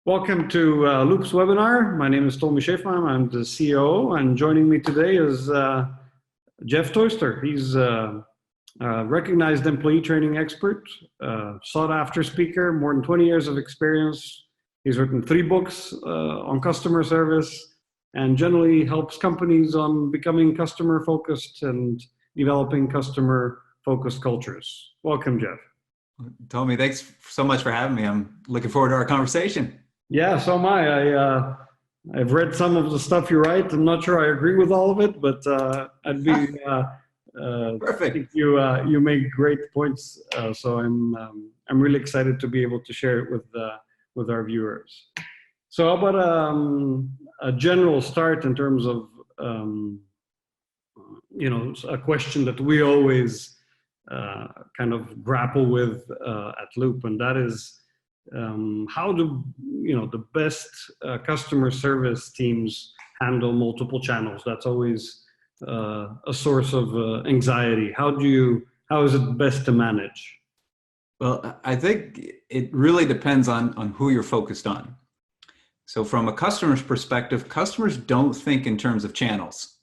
Welcome to Loop's webinar. My name is Tommy Schäfman. I'm the CEO, and joining me today is Jeff Toister. He's a recognized employee training expert, sought-after speaker, more than 20 years of experience. He's written 3 books on customer service and generally helps companies on becoming customer-focused and developing customer-focused cultures. Welcome, Jeff. Tommy, thanks so much for having me. I'm looking forward to our conversation. Yeah, so am I. I've read some of the stuff you write. I'm not sure I agree with all of it, but I'd be Perfect. I think you make great points. So I'm really excited to be able to share it with our viewers. So how about a general start in terms of a question that we always kind of grapple with at Loop, and that is how do the best customer service teams handle multiple channels? That's always a source of anxiety. How is it best to manage? Well, I think it really depends on who you're focused on. So from a customer's perspective, customers don't think in terms of channels.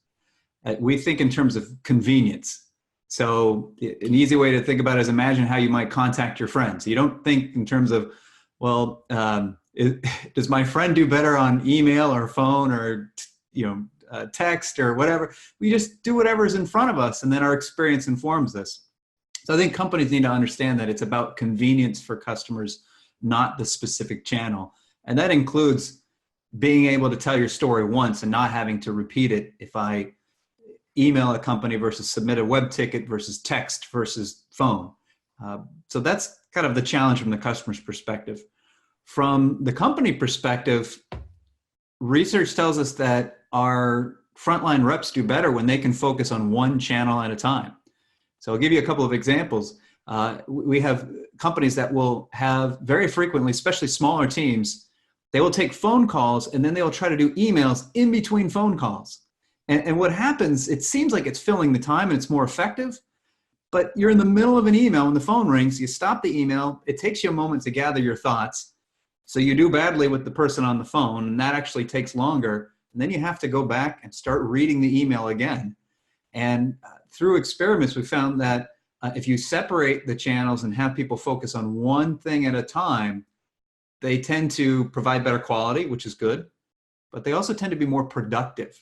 We think in terms of convenience. So an easy way to think about it is imagine how you might contact your friends. You don't think in terms of, well, does my friend do better on email or phone or text or whatever? We just do whatever's in front of us, and then our experience informs us. So I think companies need to understand that it's about convenience for customers, not the specific channel. And that includes being able to tell your story once and not having to repeat it. If I email a company versus submit a web ticket versus text versus phone. So that's kind of the challenge from the customer's perspective. From the company perspective, research tells us that our frontline reps do better when they can focus on one channel at a time. So I'll give you a couple of examples. We have companies that will have very frequently, especially smaller teams, they will take phone calls and then they will try to do emails in between phone calls. And what happens, it seems like it's filling the time and it's more effective, but you're in the middle of an email when the phone rings, you stop the email, it takes you a moment to gather your thoughts. So you do badly with the person on the phone, and that actually takes longer. And then you have to go back and start reading the email again. And through experiments, we found that if you separate the channels and have people focus on one thing at a time, they tend to provide better quality, which is good, but they also tend to be more productive.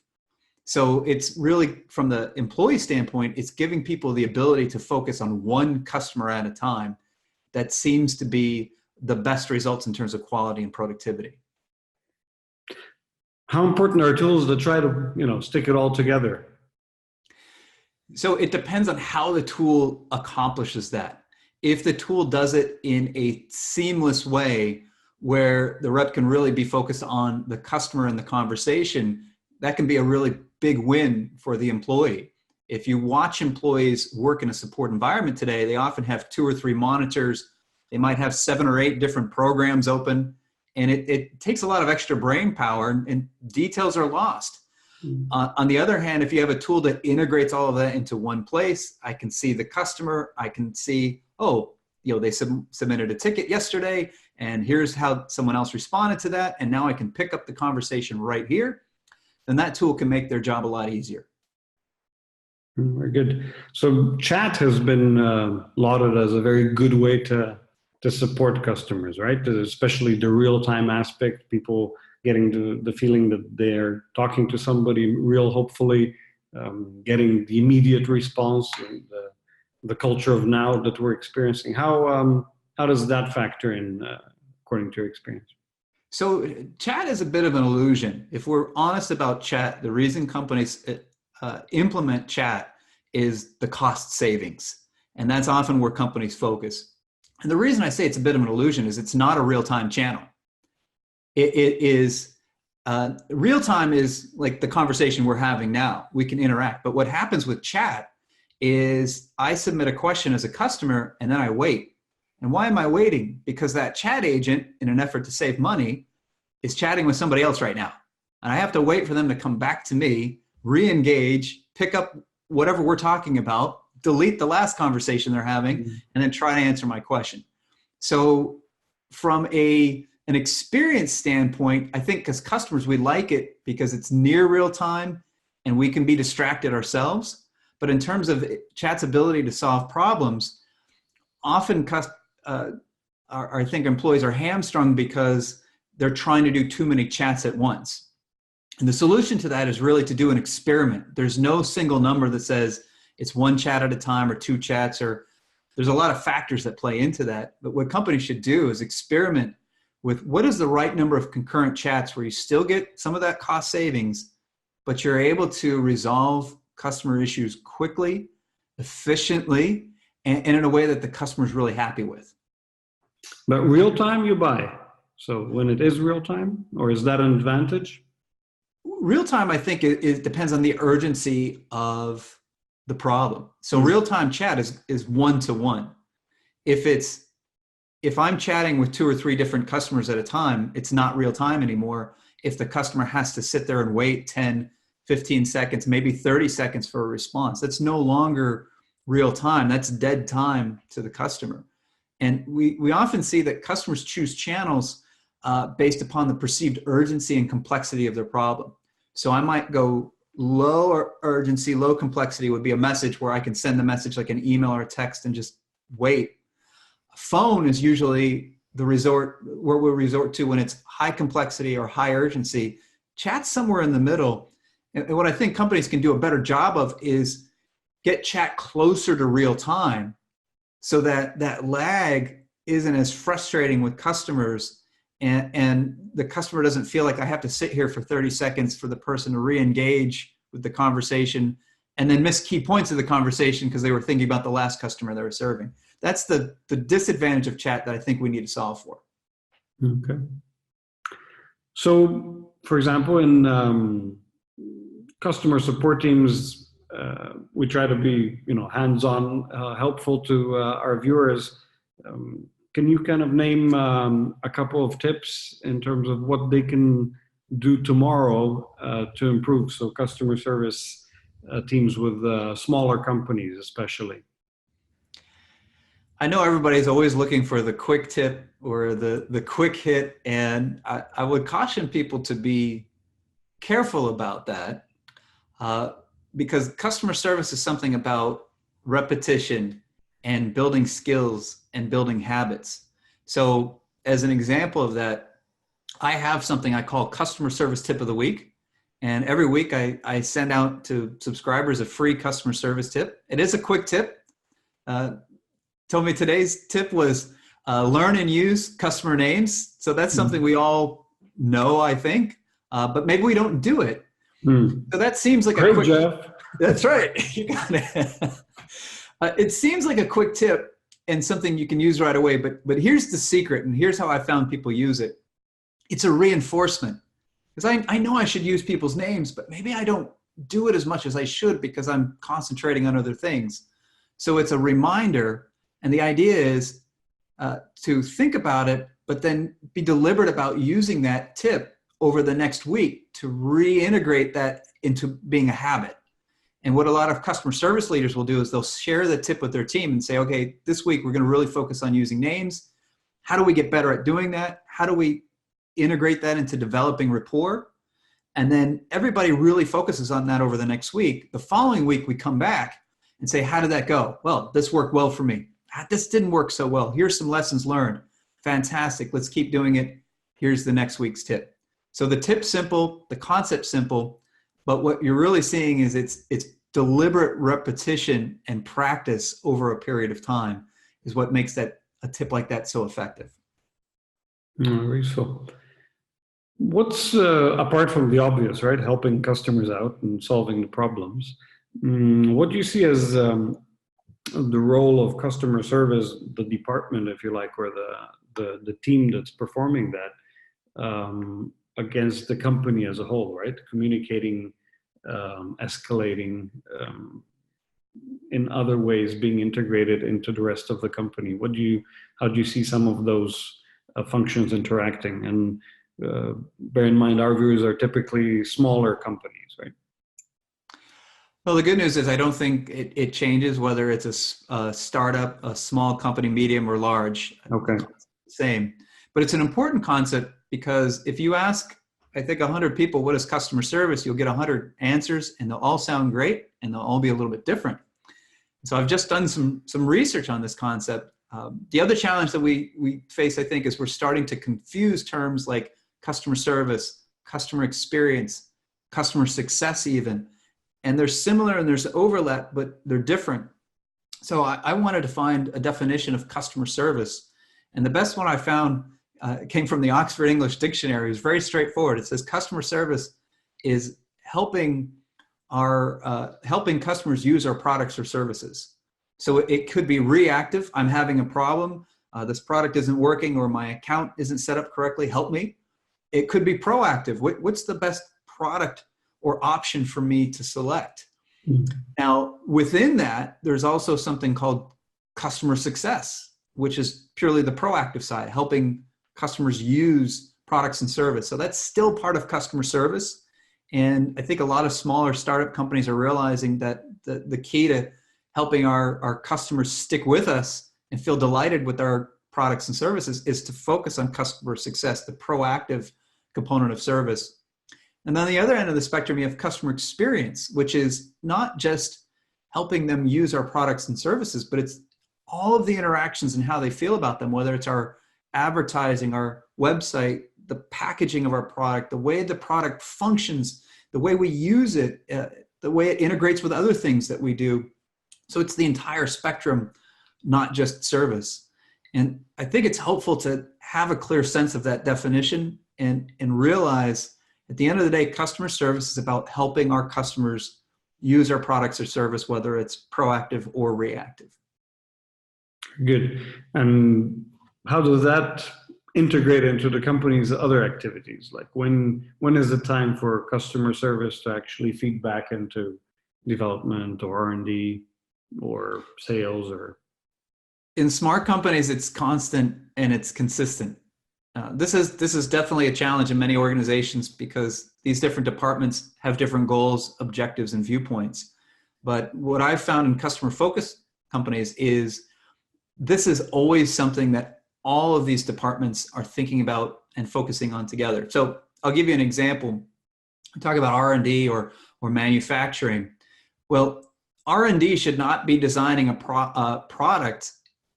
So it's really, from the employee standpoint, it's giving people the ability to focus on one customer at a time. That seems to be the best results in terms of quality and productivity. How important are tools to try to stick it all together? So it depends on how the tool accomplishes that. If the tool does it in a seamless way where the rep can really be focused on the customer and the conversation, that can be a really big win for the employee. If you watch employees work in a support environment today, they often have 2 or 3 monitors. They might have 7 or 8 different programs open, and it takes a lot of extra brain power, and details are lost. On the other hand, if you have a tool that integrates all of that into one place, I can see the customer, I can see, they submitted a ticket yesterday, and here's how someone else responded to that, and now I can pick up the conversation right here. Then that tool can make their job a lot easier. Very good. So chat has been lauded as a very good way to support customers, right? Especially the real-time aspect, people getting the feeling that they're talking to somebody real, hopefully getting the immediate response, and the culture of now that we're experiencing. How does that factor in according to your experience? So chat is a bit of an illusion. If we're honest about chat, the reason companies implement chat is the cost savings. And that's often where companies focus. And the reason I say it's a bit of an illusion is it's not a real-time channel. It is, real-time is like the conversation we're having now. We can interact. But what happens with chat is I submit a question as a customer and then I wait. And why am I waiting? Because that chat agent, in an effort to save money, is chatting with somebody else right now. And I have to wait for them to come back to me, re-engage, pick up whatever we're talking about, delete the last conversation they're having, and then try to answer my question. So from a an experience standpoint, I think as customers, we like it because it's near real time and we can be distracted ourselves. But in terms of chat's ability to solve problems, often I think employees are hamstrung because they're trying to do too many chats at once. And the solution to that is really to do an experiment. There's no single number that says it's one chat at a time or two chats, or there's a lot of factors that play into that. But what companies should do is experiment with what is the right number of concurrent chats where you still get some of that cost savings, but you're able to resolve customer issues quickly, efficiently, and in a way that the customer is really happy with. But real time you buy. So when it is real time, or is that an advantage? Real time, I think it depends on the urgency of the problem. So real time chat is one-to-one. If I'm chatting with 2 or 3 different customers at a time, it's not real time anymore. If the customer has to sit there and wait 10, 15 seconds, maybe 30 seconds for a response, that's no longer real time. That's dead time to the customer. And we often see that customers choose channels based upon the perceived urgency and complexity of their problem. So I might go low urgency, low complexity would be a message where I can send the message like an email or a text and just wait. Phone is usually the resort where we'll resort to when it's high complexity or high urgency. Chat's somewhere in the middle. And what I think companies can do a better job of is get chat closer to real time so that that lag isn't as frustrating with customers, and the customer doesn't feel like I have to sit here for 30 seconds for the person to re-engage with the conversation and then miss key points of the conversation because they were thinking about the last customer they were serving. That's the disadvantage of chat that I think we need to solve for. Okay. So, for example, in customer support teams, we try to be, hands-on, helpful to our viewers. Can you kind of name a couple of tips in terms of what they can do tomorrow to improve? So, customer service teams with smaller companies, especially. I know everybody's always looking for the quick tip or the quick hit, and I would caution people to be careful about that because customer service is something about repetition and building skills and building habits. So as an example of that, I have something I call customer service tip of the week. And every week I send out to subscribers a free customer service tip. It is a quick tip. Told me today's tip was learn and use customer names. So that's something we all know, I think, but maybe we don't do it. So that seems like Great, a quick Jeff. That's right. You got it. It seems like a quick tip and something you can use right away, but here's the secret, and here's how I found people use it. It's a reinforcement. Because I know I should use people's names, but maybe I don't do it as much as I should because I'm concentrating on other things. So it's a reminder. And the idea is to think about it, but then be deliberate about using that tip over the next week to reintegrate that into being a habit. And what a lot of customer service leaders will do is they'll share the tip with their team and say, okay, this week we're going to really focus on using names. How do we get better at doing that? How do we integrate that into developing rapport? And then everybody really focuses on that over the next week. The following week we come back and say, how did that go? Well, this worked well for me. This didn't work so well. Here's some lessons learned. Fantastic. Let's keep doing it. Here's the next week's tip. So the tip's simple, the concept's simple, but what you're really seeing is it's deliberate repetition and practice over a period of time is what makes that a tip like that so effective. Very useful. What's apart from the obvious, right? Helping customers out and solving the problems. What do you see as the role of customer service, the department, if you like, or the team that's performing that against the company as a whole, right? Communicating, escalating, in other ways, being integrated into the rest of the company. How do you see some of those functions interacting? And bear in mind, our viewers are typically smaller companies, right? Well, the good news is I don't think it changes whether it's a startup, a small company, medium or large. Okay. Same. But it's an important concept because if you ask, I think 100 people, what is customer service? You'll get 100 answers and they'll all sound great and they'll all be a little bit different. So I've just done some research on this concept. The other challenge that we face, I think, is we're starting to confuse terms like customer service, customer experience, customer success even. And they're similar and there's overlap, but they're different. So I wanted to find a definition of customer service. And the best one I found came from the Oxford English Dictionary. It's very straightforward. It says customer service is helping customers use our products or services. So it could be reactive. I'm having a problem. This product isn't working or my account isn't set up correctly. Help me. It could be proactive. What's the best product or option for me to select? Now, within that, there's also something called customer success, which is purely the proactive side, helping customers use products and service. So that's still part of customer service. And I think a lot of smaller startup companies are realizing that the key to helping our customers stick with us and feel delighted with our products and services is to focus on customer success, the proactive component of service. And on the other end of the spectrum, you have customer experience, which is not just helping them use our products and services, but it's all of the interactions and how they feel about them, whether it's our advertising, our website, the packaging of our product, the way the product functions, the way we use it, the way it integrates with other things that we do. So it's the entire spectrum, not just service. And I think it's helpful to have a clear sense of that definition and realize at the end of the day, customer service is about helping our customers use our products or service, whether it's proactive or reactive. Good. And how does that integrate into the company's other activities? Like when is the time for customer service to actually feed back into development or R&D or sales? Or in smart companies, it's constant and it's consistent. This is definitely a challenge in many organizations because these different departments have different goals, objectives, and viewpoints. But what I've found in customer-focused companies is this is always something that all of these departments are thinking about and focusing on together. So I'll give you an example. Talk about R&D or manufacturing. Well, R&D should not be designing a product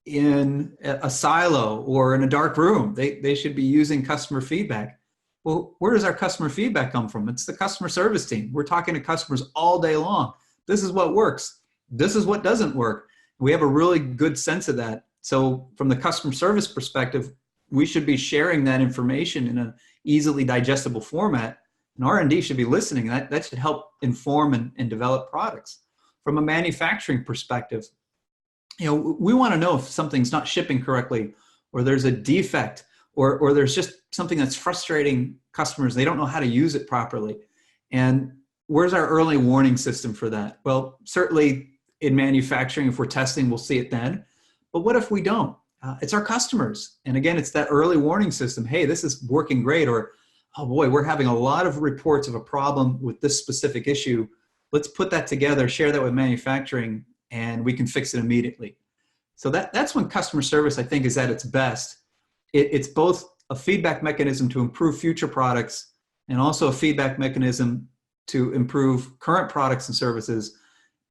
in a silo or in a dark room. They should be using customer feedback. Well, where does our customer feedback come from? It's the customer service team. We're talking to customers all day long. This is what works. This is what doesn't work. We have a really good sense of that. So from the customer service perspective, we should be sharing that information in an easily digestible format. And R&D should be listening. That should help inform and develop products. From a manufacturing perspective, we want to know if something's not shipping correctly, or there's a defect, or there's just something that's frustrating customers. They don't know how to use it properly. And where's our early warning system for that? Well, certainly in manufacturing, if we're testing, we'll see it then. But what if we don't? It's our customers. And again, it's that early warning system. Hey, this is working great. Or, oh boy, we're having a lot of reports of a problem with this specific issue. Let's put that together, share that with manufacturing, and we can fix it immediately. So that's when customer service, I think, is at its best. It's both a feedback mechanism to improve future products and also a feedback mechanism to improve current products and services.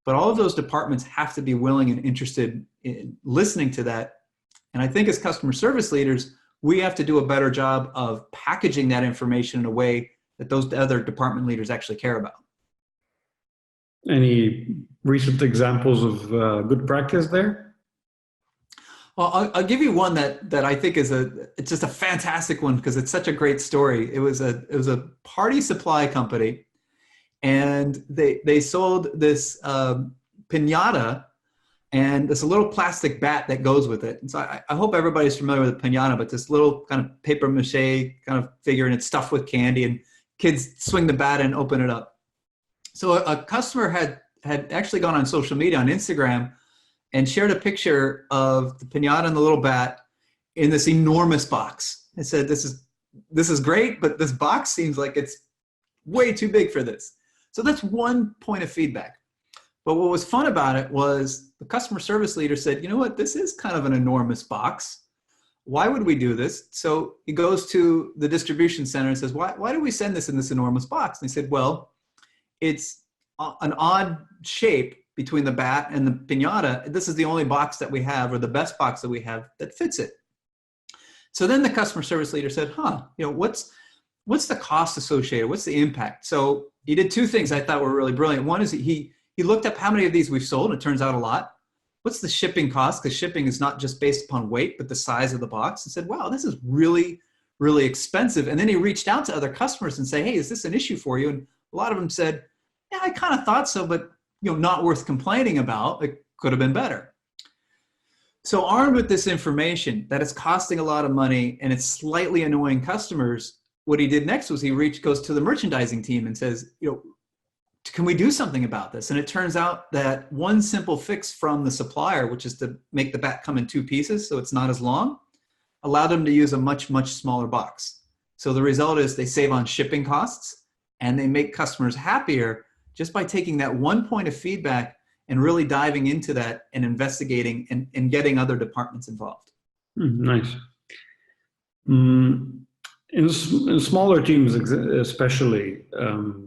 But all of those departments have to be willing and interested in listening to that. And I think as customer service leaders, we have to do a better job of packaging that information in a way that those other department leaders actually care about. Any recent examples of good practice there? Well, I'll give you one that I think it's just a fantastic one because it's such a great story. It was a party supply company, and they sold this piñata and this little plastic bat that goes with it. And so I hope everybody's familiar with a piñata, but this little kind of paper mache kind of figure, and it's stuffed with candy, and kids swing the bat and open it up. So a customer had actually gone on social media, on Instagram, and shared a picture of the piñata and the little bat in this enormous box. It said, this is great, but this box seems like it's way too big for this. So that's one point of feedback. But what was fun about it was the customer service leader said, you know what, this is kind of an enormous box. why would we do this? So he goes to the distribution center and says, why do we send this in this enormous box? And they said, well, it's an odd shape between the bat and the piñata. This is the only box that we have, or the best box that we have, that fits it. So then the customer service leader said, what's the cost associated? What's the impact? So he did two things I thought were really brilliant. One is he looked up how many of these we've sold. It turns out a lot. What's the shipping cost? Because shipping is not just based upon weight, but the size of the box. And said, wow, this is really, really expensive. And then he reached out to other customers and said, hey, is this an issue for you? And a lot of them said, yeah, I kind of thought so, but not worth complaining about. It could have been better. So armed with this information that it's costing a lot of money and it's slightly annoying customers, what he did next was goes to the merchandising team and says, can we do something about this? And it turns out that one simple fix from the supplier, which is to make the bat come in two pieces so it's not as long, allowed them to use a much, much smaller box. So the result is they save on shipping costs and they make customers happier just by taking that one point of feedback and really diving into that and investigating and getting other departments involved. Nice. In smaller teams, especially,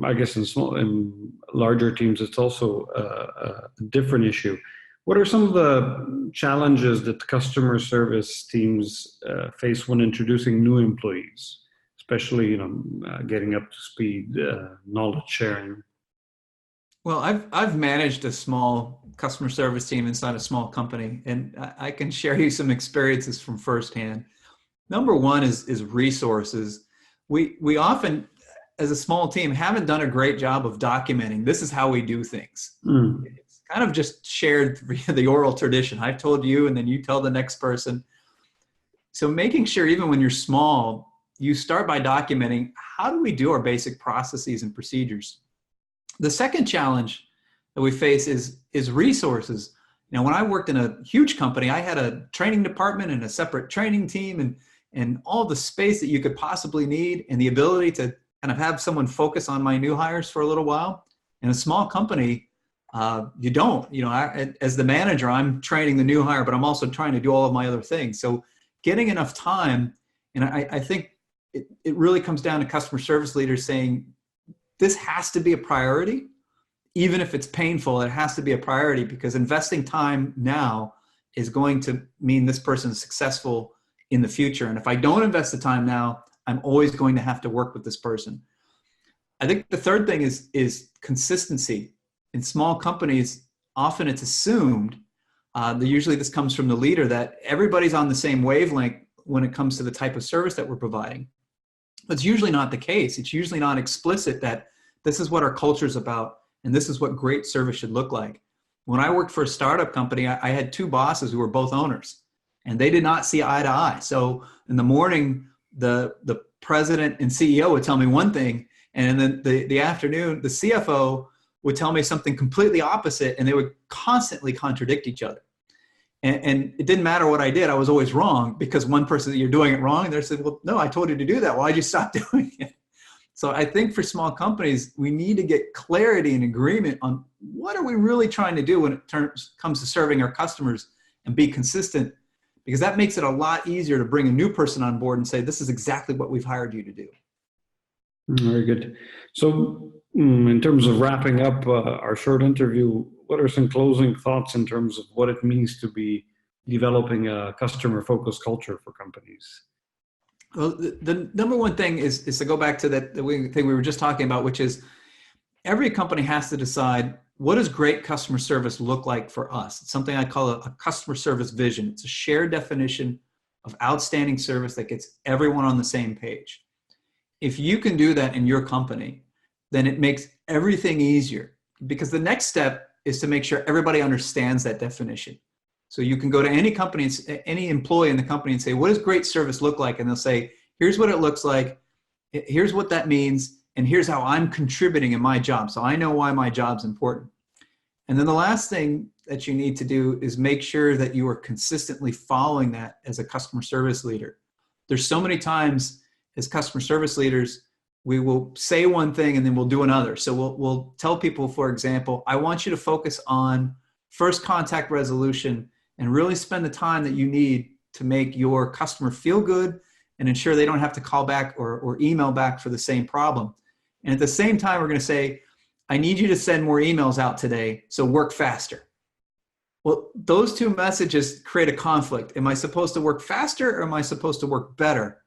I guess in larger teams, it's also a different issue. What are some of the challenges that customer service teams face when introducing new employees, especially getting up to speed, knowledge sharing? Well, I've managed a small customer service team inside a small company, and I can share you some experiences from firsthand. Number one is resources. We often, as a small team, haven't done a great job of documenting. This is how we do things. It's kind of just shared via the oral tradition. I've told you, and then you tell the next person. So making sure, even when you're small, you start by documenting, how do we do our basic processes and procedures? The second challenge that we face is resources. When I worked in a huge company, I had a training department and a separate training team and all the space that you could possibly need and the ability to kind of have someone focus on my new hires for a little while. In a small company, you don't. As the manager, I'm training the new hire, but I'm also trying to do all of my other things. So getting enough time, and I think it really comes down to customer service leaders saying, this has to be a priority. Even if it's painful, it has to be a priority, because investing time now is going to mean this person is successful in the future. And if I don't invest the time now, I'm always going to have to work with this person. I think the third thing is consistency. In small companies, often it's assumed, usually this comes from the leader, that everybody's on the same wavelength when it comes to the type of service that we're providing. But it's usually not the case. It's usually not explicit that this is what our culture is about, and this is what great service should look like. When I worked for a startup company, I had two bosses who were both owners, and they did not see eye to eye. So in the morning, the president and CEO would tell me one thing, and then the afternoon, the CFO would tell me something completely opposite, and they would constantly contradict each other. And it didn't matter what I did, I was always wrong, because one person, you're doing it wrong, and they said, well, no, I told you to do that. Why'd you stop doing it? So I think for small companies, we need to get clarity and agreement on what are we really trying to do when it comes to serving our customers, and be consistent, because that makes it a lot easier to bring a new person on board and say, this is exactly what we've hired you to do. Very good. So in terms of wrapping up our short interview, what are some closing thoughts in terms of what it means to be developing a customer-focused culture for companies? Well, the number one thing is to go back to the thing we were just talking about, which is every company has to decide, what does great customer service look like for us? It's something I call a customer service vision. It's a shared definition of outstanding service that gets everyone on the same page. If you can do that in your company, then it makes everything easier, because the next step is to make sure everybody understands that definition. So you can go to any company, any employee in the company, and say, what does great service look like? And they'll say, here's what it looks like, here's what that means, and here's how I'm contributing in my job. So I know why my job's important. And then the last thing that you need to do is make sure that you are consistently following that as a customer service leader. There's so many times as customer service leaders, we will say one thing and then we'll do another. So we'll tell people, for example, I want you to focus on first contact resolution and really spend the time that you need to make your customer feel good and ensure they don't have to call back or email back for the same problem. And at the same time, we're going to say, I need you to send more emails out today, so work faster. Well, those two messages create a conflict. Am I supposed to work faster or am I supposed to work better?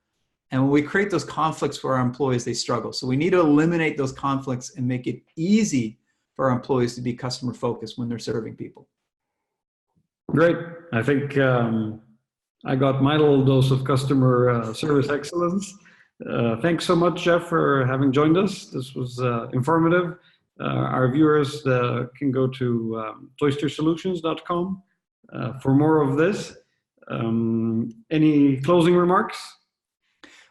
And when we create those conflicts for our employees, they struggle. So we need to eliminate those conflicts and make it easy for our employees to be customer focused when they're serving people. Great. I think I got my little dose of customer service excellence. Thanks so much, Jeff, for having joined us. This was informative. Our viewers can go to toistersolutions.com for more of this. Any closing remarks?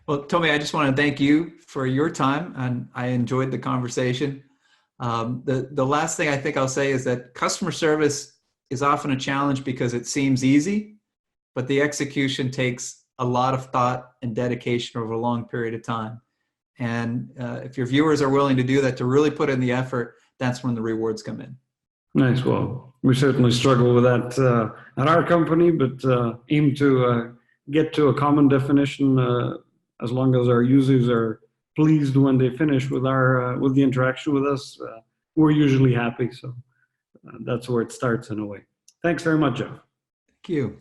Well, Tommy, I just want to thank you for your time, and I enjoyed the conversation. The last thing I think I'll say is that customer service is often a challenge because it seems easy, but the execution takes a lot of thought and dedication over a long period of time. And if your viewers are willing to do that, to really put in the effort, that's when the rewards come in. Nice. Well, we certainly struggle with that at our company, but aim to get to a common definition as long as our users are pleased when they finish with with the interaction with us. We're usually happy. So that's where it starts in a way. Thanks very much, Jeff. Thank you.